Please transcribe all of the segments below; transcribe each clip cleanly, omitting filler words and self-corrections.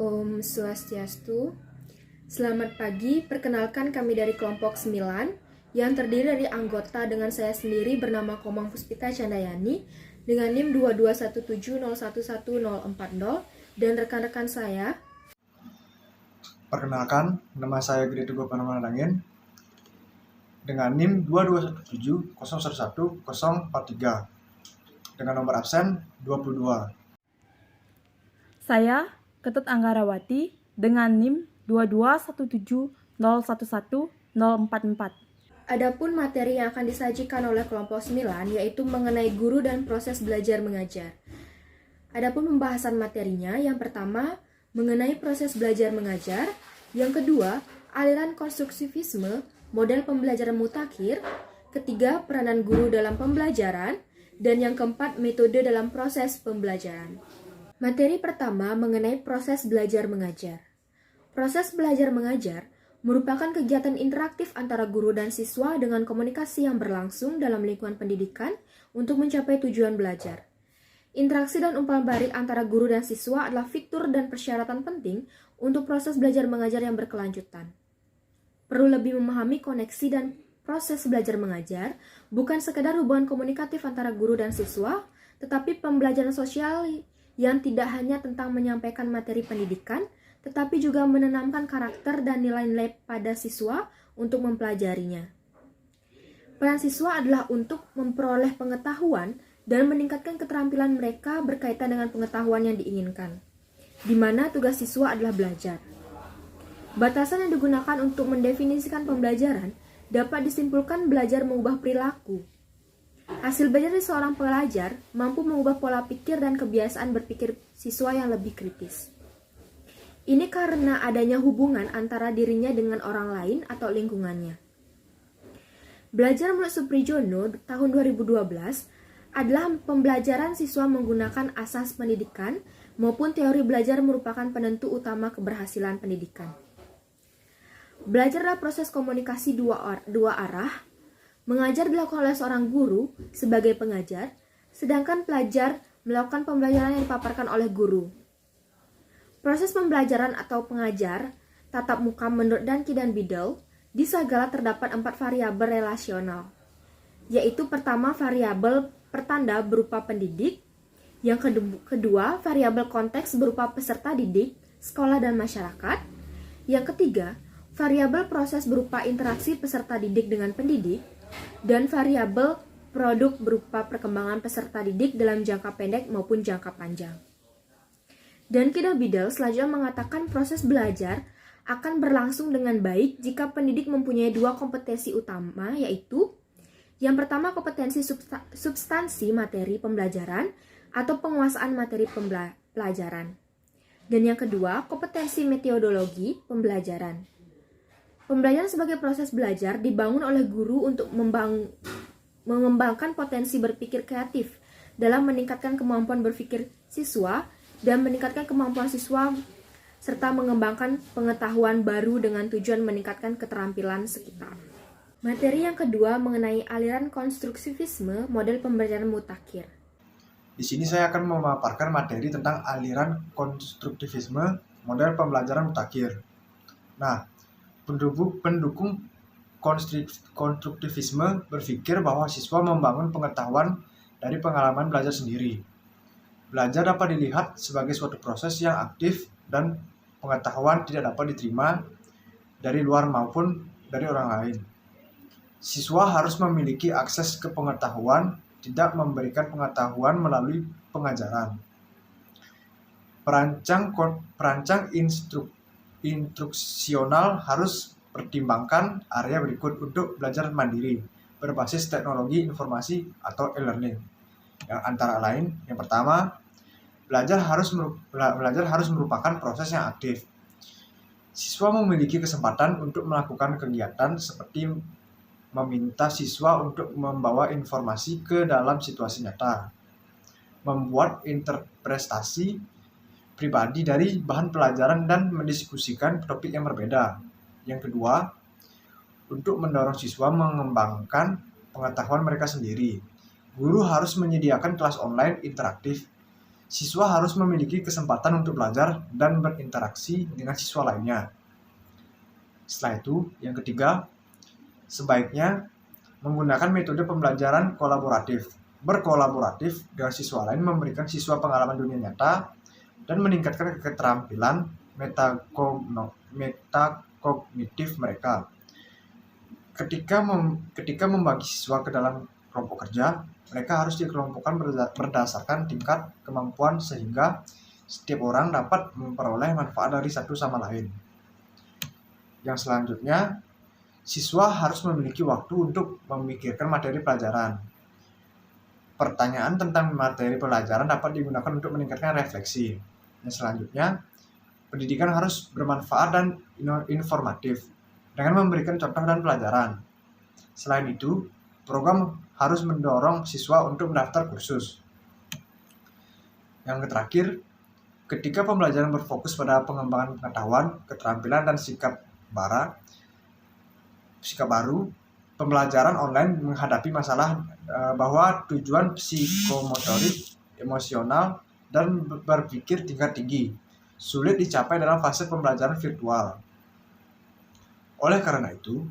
Om Swastiastu. Selamat pagi, perkenalkan kami dari kelompok 9 yang terdiri dari anggota dengan saya sendiri bernama Komang Puspita Chandayani dengan NIM 22170111040 dan rekan-rekan saya. Perkenalkan, nama saya Gede Teguh Panamanangin dengan NIM 227011043 dengan nomor absen 22. Saya Ketut Anggarawati dengan NIM 22170111044. Adapun materi yang akan disajikan oleh kelompok 9 yaitu mengenai guru dan proses belajar mengajar. Adapun pembahasan materinya, yang pertama mengenai proses belajar mengajar, yang kedua aliran konstruktivisme, model pembelajaran mutakhir, ketiga peranan guru dalam pembelajaran, dan yang keempat metode dalam proses pembelajaran. Materi pertama mengenai proses belajar mengajar. Proses belajar mengajar merupakan kegiatan interaktif antara guru dan siswa dengan komunikasi yang berlangsung dalam lingkungan pendidikan untuk mencapai tujuan belajar. Interaksi dan umpan balik antara guru dan siswa adalah fitur dan persyaratan penting untuk proses belajar mengajar yang berkelanjutan. Perlu lebih memahami koneksi dan proses belajar mengajar bukan sekedar hubungan komunikatif antara guru dan siswa, tetapi pembelajaran sosial yang tidak hanya tentang menyampaikan materi pendidikan, tetapi juga menanamkan karakter dan nilai-nilai pada siswa untuk mempelajarinya. Peran siswa adalah untuk memperoleh pengetahuan dan meningkatkan keterampilan mereka berkaitan dengan pengetahuan yang diinginkan, di mana tugas siswa adalah belajar. Batasan yang digunakan untuk mendefinisikan pembelajaran dapat disimpulkan belajar mengubah perilaku. Hasil belajar dari seorang pelajar mampu mengubah pola pikir dan kebiasaan berpikir siswa yang lebih kritis. Ini karena adanya hubungan antara dirinya dengan orang lain atau lingkungannya. Belajar menurut Suprijono tahun 2012 adalah pembelajaran siswa menggunakan asas pendidikan maupun teori belajar merupakan penentu utama keberhasilan pendidikan. Belajar adalah proses komunikasi dua arah. Mengajar dilakukan oleh seorang guru sebagai pengajar, sedangkan pelajar melakukan pembelajaran yang dipaparkan oleh guru. Proses pembelajaran atau pengajar, tatap muka menurut Danke dan Biddle, di Sagala terdapat 4 variabel relasional, yaitu pertama variabel pertanda berupa pendidik, yang kedua variabel konteks berupa peserta didik, sekolah dan masyarakat, yang ketiga variabel proses berupa interaksi peserta didik dengan pendidik, dan variabel produk berupa perkembangan peserta didik dalam jangka pendek maupun jangka panjang. Danke dan Biddle selanjutnya mengatakan proses belajar akan berlangsung dengan baik jika pendidik mempunyai 2 kompetensi utama, yaitu yang pertama kompetensi substansi materi pembelajaran atau penguasaan materi pembelajaran, dan yang kedua kompetensi metodologi pembelajaran. Pembelajaran sebagai proses belajar dibangun oleh guru untuk mengembangkan potensi berpikir kreatif dalam meningkatkan kemampuan berpikir siswa dan meningkatkan kemampuan siswa serta mengembangkan pengetahuan baru dengan tujuan meningkatkan keterampilan sekitar. Materi yang kedua mengenai aliran konstruktivisme, model pembelajaran mutakhir. Di sini saya akan memaparkan materi tentang aliran konstruktivisme, model pembelajaran mutakhir. Nah, pendukung konstruktivisme berpikir bahwa siswa membangun pengetahuan dari pengalaman belajar sendiri. Belajar dapat dilihat sebagai suatu proses yang aktif dan pengetahuan tidak dapat diterima dari luar maupun dari orang lain. Siswa harus memiliki akses ke pengetahuan, tidak memberikan pengetahuan melalui pengajaran. Perancang instruksional harus pertimbangkan area berikut untuk belajar mandiri berbasis teknologi informasi atau e-learning. Yang antara lain, yang pertama, belajar harus merupakan proses yang aktif. Siswa memiliki kesempatan untuk melakukan kegiatan seperti meminta siswa untuk membawa informasi ke dalam situasi nyata, membuat interpretasi pribadi dari bahan pelajaran dan mendiskusikan topik yang berbeda. Yang kedua, untuk mendorong siswa mengembangkan pengetahuan mereka sendiri. Guru harus menyediakan kelas online interaktif Siswa harus memiliki kesempatan untuk belajar dan berinteraksi dengan siswa lainnya. Setelah itu, yang ketiga, sebaiknya menggunakan metode pembelajaran kolaboratif. Berkolaboratif dengan siswa lain memberikan siswa pengalaman dunia nyata dan meningkatkan keterampilan metakognitif mereka. Ketika membagi siswa ke dalam kelompok kerja, mereka harus dikelompokkan berdasarkan tingkat kemampuan sehingga setiap orang dapat memperoleh manfaat dari satu sama lain. Yang selanjutnya, siswa harus memiliki waktu untuk memikirkan materi pelajaran. Pertanyaan tentang materi pelajaran dapat digunakan untuk meningkatkan refleksi. Yang selanjutnya, pendidikan harus bermanfaat dan informatif dengan memberikan contoh dan pelajaran. Selain itu, program harus mendorong siswa untuk mendaftar kursus. Yang terakhir, ketika pembelajaran berfokus pada pengembangan pengetahuan, keterampilan, dan sikap baru, pembelajaran online menghadapi masalah bahwa tujuan psikomotorik, emosional, dan berpikir tingkat tinggi sulit dicapai dalam fase pembelajaran virtual. Oleh karena itu,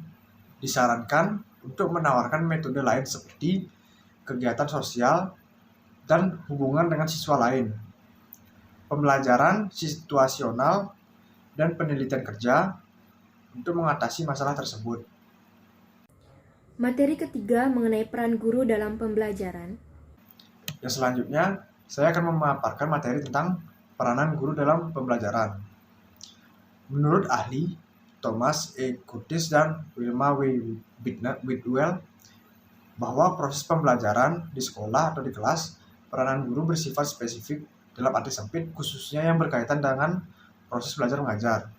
disarankan untuk menawarkan metode lain seperti kegiatan sosial dan hubungan dengan siswa lain, pembelajaran situasional, dan penelitian kerja untuk mengatasi masalah tersebut. Materi ketiga mengenai peran guru dalam pembelajaran. Yang selanjutnya, saya akan memaparkan materi tentang peranan guru dalam pembelajaran. Menurut ahli Thomas E. Curtis dan Wilma W. Whitwell, bahwa proses pembelajaran di sekolah atau di kelas, peranan guru bersifat spesifik dalam arti sempit, khususnya yang berkaitan dengan proses belajar mengajar.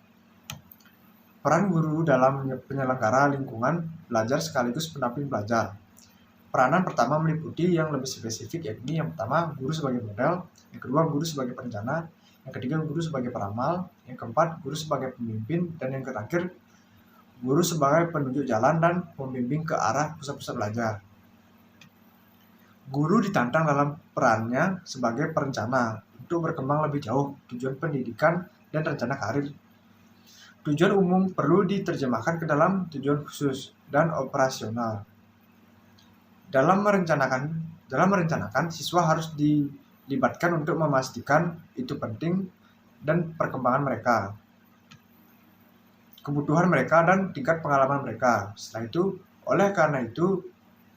Peran guru dalam penyelenggara lingkungan belajar sekaligus pendamping belajar. Peranan pertama meliputi yang lebih spesifik, yakni yang pertama guru sebagai model, yang kedua guru sebagai perencana, yang ketiga guru sebagai peramal, yang keempat guru sebagai pemimpin, dan yang terakhir guru sebagai penunjuk jalan dan pembimbing ke arah pusat-pusat belajar. Guru ditantang dalam perannya sebagai perencana untuk berkembang lebih jauh tujuan pendidikan dan rencana karir. Tujuan umum perlu diterjemahkan ke dalam tujuan khusus dan operasional. Dalam merencanakan, siswa harus dilibatkan untuk memastikan itu penting dan perkembangan mereka, kebutuhan mereka, dan tingkat pengalaman mereka. Setelah itu, oleh karena itu,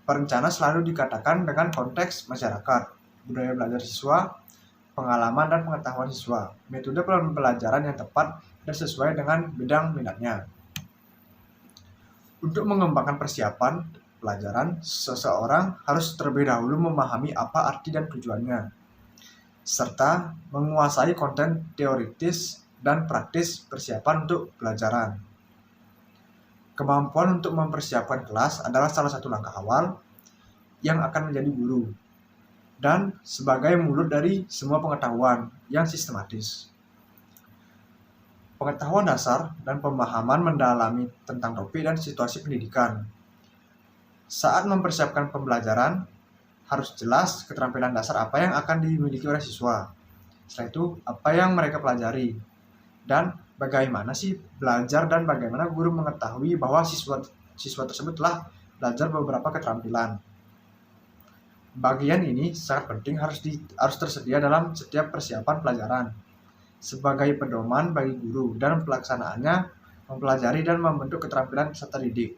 perencana selalu dikatakan dengan konteks masyarakat, budaya belajar siswa, pengalaman dan pengetahuan siswa, metode pembelajaran yang tepat dan sesuai dengan bidang minatnya. Untuk mengembangkan persiapan pelajaran, seseorang harus terlebih dahulu memahami apa arti dan tujuannya, serta menguasai konten teoritis dan praktis persiapan untuk pelajaran. Kemampuan untuk mempersiapkan kelas adalah salah satu langkah awal yang akan menjadi guru, dan sebagai mulut dari semua pengetahuan yang sistematis. Pengetahuan dasar dan pemahaman mendalami tentang topik dan situasi pendidikan. Saat mempersiapkan pembelajaran, harus jelas keterampilan dasar apa yang akan dimiliki oleh siswa. Setelah itu, apa yang mereka pelajari, dan bagaimana sih belajar dan bagaimana guru mengetahui bahwa siswa tersebut telah belajar beberapa keterampilan. Bagian ini sangat penting harus tersedia dalam setiap persiapan pelajaran sebagai pedoman bagi guru dan pelaksanaannya mempelajari dan membentuk keterampilan peserta didik.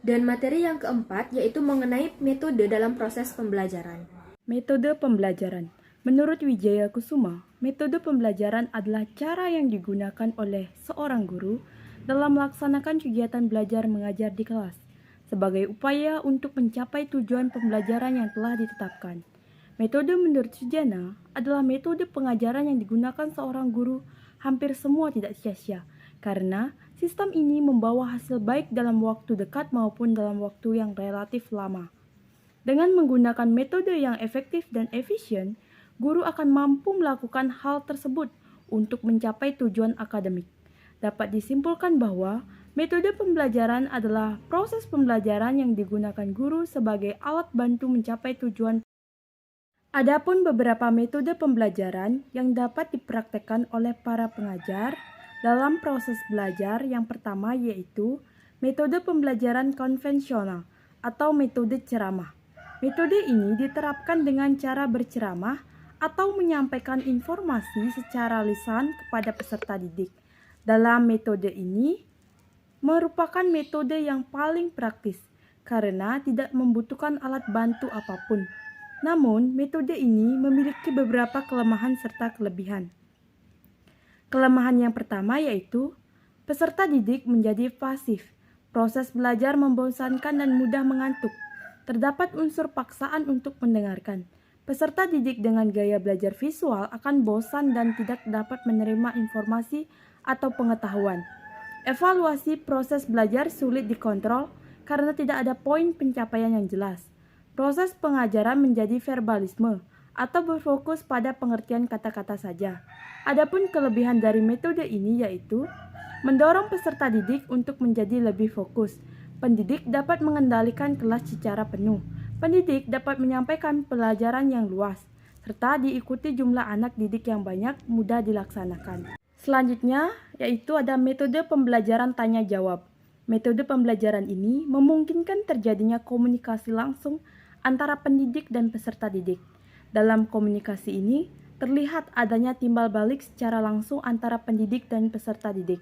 Dan materi yang keempat yaitu mengenai metode dalam proses pembelajaran. Metode pembelajaran. Menurut Wijaya Kusuma, metode pembelajaran adalah cara yang digunakan oleh seorang guru dalam melaksanakan kegiatan belajar mengajar di kelas sebagai upaya untuk mencapai tujuan pembelajaran yang telah ditetapkan. Metode menurut Sujana adalah metode pengajaran yang digunakan seorang guru hampir semua tidak sia-sia, karena sistem ini membawa hasil baik dalam waktu dekat maupun dalam waktu yang relatif lama. Dengan menggunakan metode yang efektif dan efisien, guru akan mampu melakukan hal tersebut untuk mencapai tujuan akademik. Dapat disimpulkan bahwa metode pembelajaran adalah proses pembelajaran yang digunakan guru sebagai alat bantu mencapai tujuan. Adapun beberapa metode pembelajaran yang dapat dipraktekkan oleh para pengajar dalam proses belajar yang pertama yaitu metode pembelajaran konvensional atau metode ceramah. Metode ini diterapkan dengan cara berceramah atau menyampaikan informasi secara lisan kepada peserta didik. Dalam metode ini merupakan metode yang paling praktis karena tidak membutuhkan alat bantu apapun. Namun, metode ini memiliki beberapa kelemahan serta kelebihan. Kelemahan yang pertama yaitu peserta didik menjadi pasif. Proses belajar membosankan dan mudah mengantuk. Terdapat unsur paksaan untuk mendengarkan. Peserta didik dengan gaya belajar visual akan bosan dan tidak dapat menerima informasi atau pengetahuan. Evaluasi proses belajar sulit dikontrol karena tidak ada poin pencapaian yang jelas. Proses pengajaran menjadi verbalisme atau berfokus pada pengertian kata-kata saja. Adapun kelebihan dari metode ini yaitu mendorong peserta didik untuk menjadi lebih fokus. Pendidik dapat mengendalikan kelas secara penuh. Pendidik dapat menyampaikan pelajaran yang luas, serta diikuti jumlah anak didik yang banyak mudah dilaksanakan. Selanjutnya yaitu ada metode pembelajaran tanya jawab. Metode pembelajaran ini memungkinkan terjadinya komunikasi langsung antara pendidik dan peserta didik. Dalam komunikasi ini, terlihat adanya timbal balik secara langsung antara pendidik dan peserta didik.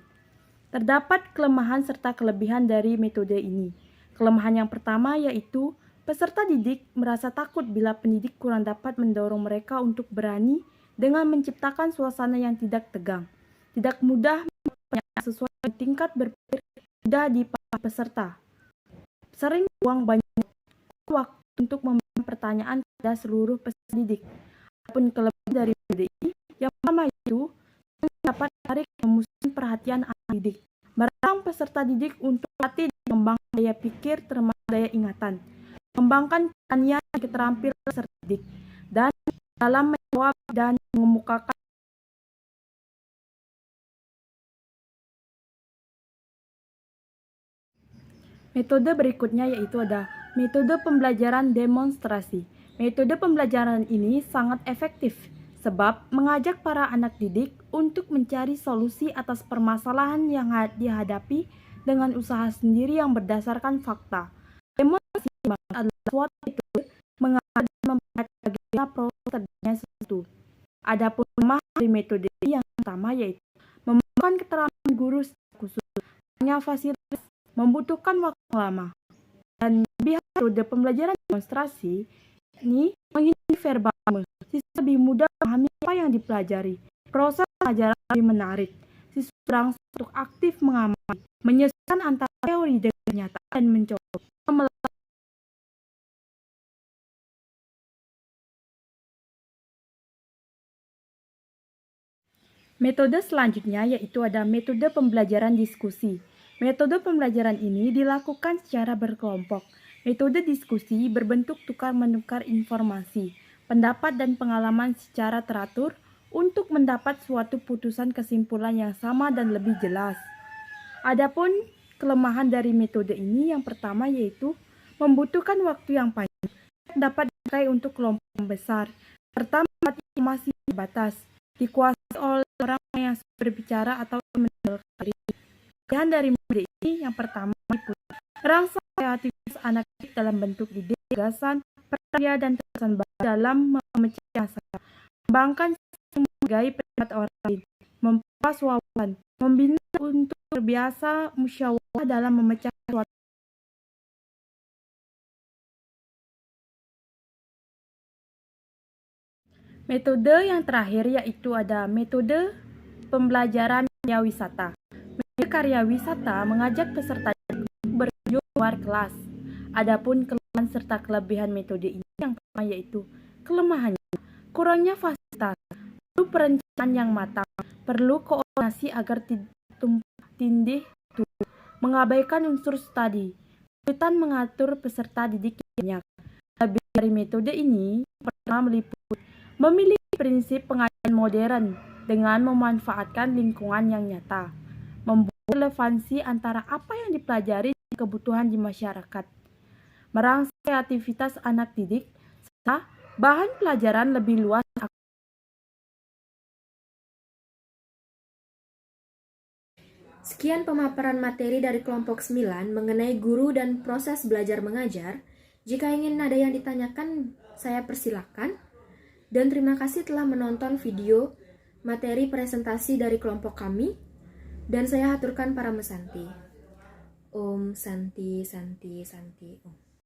Terdapat kelemahan serta kelebihan dari metode ini. Kelemahan yang pertama yaitu peserta didik merasa takut bila pendidik kurang dapat mendorong mereka untuk berani dengan menciptakan suasana yang tidak tegang. Tidak mudah sesuai dengan tingkat berpikir mudah dipahami peserta. Sering buang banyak waktu untuk memberikan pertanyaan pada seluruh peserta didik. Adapun kelebihan dari metode ini, yang pertama itu dapat menarik memusatkan perhatian anak didik, merangsang peserta didik untuk latih dan mengembangkan daya pikir termasuk daya ingatan, mengembangkan keahlian dan keterampilan peserta didik, dan dalam menjawab dan mengemukakan. Metode berikutnya yaitu ada metode pembelajaran demonstrasi. Metode pembelajaran ini sangat efektif sebab mengajak para anak didik untuk mencari solusi atas permasalahan yang dihadapi dengan usaha sendiri yang berdasarkan fakta. Demonstrasi adalah suatu metode mengajar dan memperlihatkan bagaimana proses terjadinya sesuatu. Adapun kelemahan dari metode ini yang pertama yaitu memerlukan keterampilan guru secara khusus, hanya fasilitas, membutuhkan waktu lama. Dan metode pembelajaran demonstrasi ini menghindari verbalisme. Siswa lebih mudah memahami apa yang dipelajari. Proses pengajaran lebih menarik. Siswa berangsur untuk aktif mengamati, menyesuaikan antara teori dengan kenyataan dan mencoba melakukan. Metode selanjutnya yaitu ada metode pembelajaran diskusi. Metode pembelajaran ini dilakukan secara berkelompok. Metode diskusi berbentuk tukar-menukar informasi, pendapat dan pengalaman secara teratur untuk mendapat suatu putusan kesimpulan yang sama dan lebih jelas. Adapun kelemahan dari metode ini yang pertama yaitu membutuhkan waktu yang panjang, dapat dipakai untuk kelompok yang besar, serta informasi terbatas, dikuasai oleh orang yang berbicara atau mendengarkan diri. Pilihan dari metode ini yang pertama merangsang kreativitas anak didik dalam bentuk ide, gagasan, karya dan terkesan baru dalam memecah masalah, mengembangkan sistem menghargai pendapat orang lain, memperluas wawasan, membina untuk terbiasa musyawarah dalam memecah suatu. Metode yang terakhir yaitu ada metode pembelajaran karya wisata. Metode karya wisata mengajak peserta berkunjung luar kelas. Adapun kelemahan serta kelebihan metode ini yang pertama yaitu kelemahannya kurangnya fasilitas, perlu perencanaan yang matang, perlu koordinasi agar tumpang tindih, mengabaikan unsur studi, kesulitan mengatur peserta didik yang banyak. Lebih dari metode ini, pertama meliputi memiliki prinsip pengajaran modern dengan memanfaatkan lingkungan yang nyata, membuat relevansi antara apa yang dipelajari dan kebutuhan di masyarakat, merangsang kreativitas anak didik, serta Bahan pelajaran lebih luas. Sekian pemaparan materi dari kelompok 9 mengenai guru dan proses belajar mengajar. Jika ingin ada yang ditanyakan, saya persilakan. Dan terima kasih telah menonton video materi presentasi dari kelompok kami. Dan saya haturkan para mesanti. Om Santi Santi Santi Om.